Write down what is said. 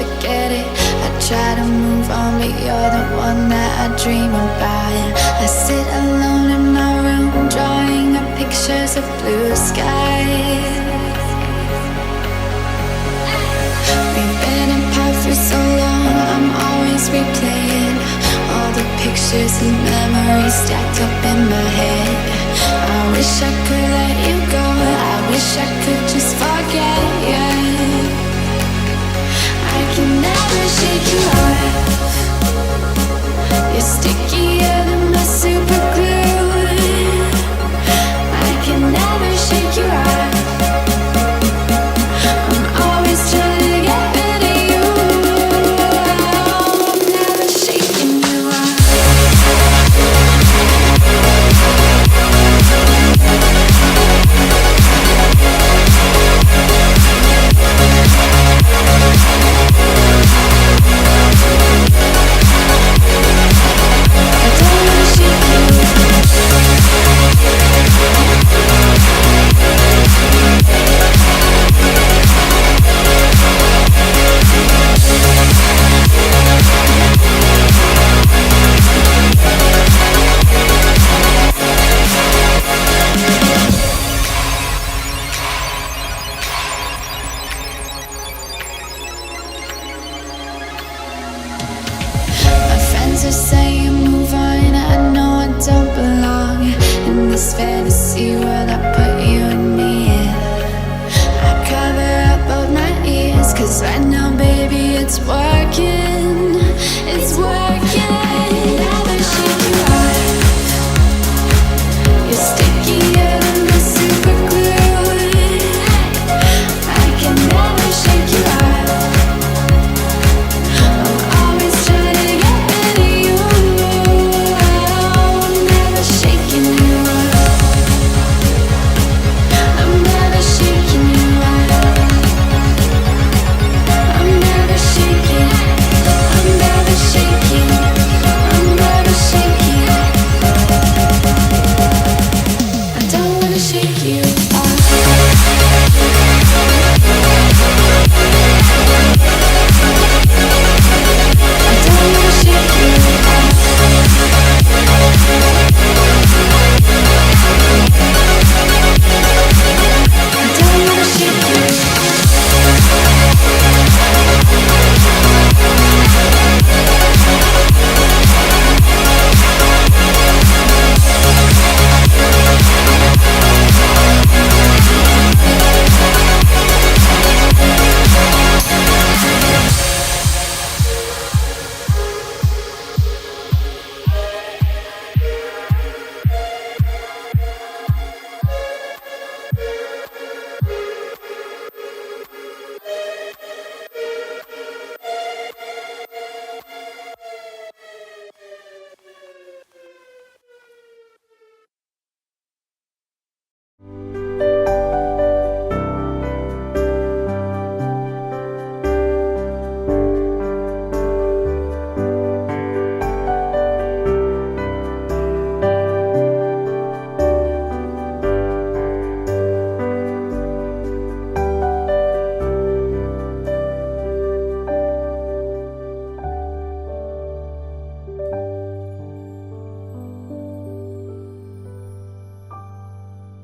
forget it. I try to move on, but you're the one that I dream about. I sit alone in my room, drawing up pictures of blue skies. We've been apart for so long, I'm always replaying all the pictures and memories stacked up in my head. I wish I could let you go, I wish I could just forget you. I can never shake you off.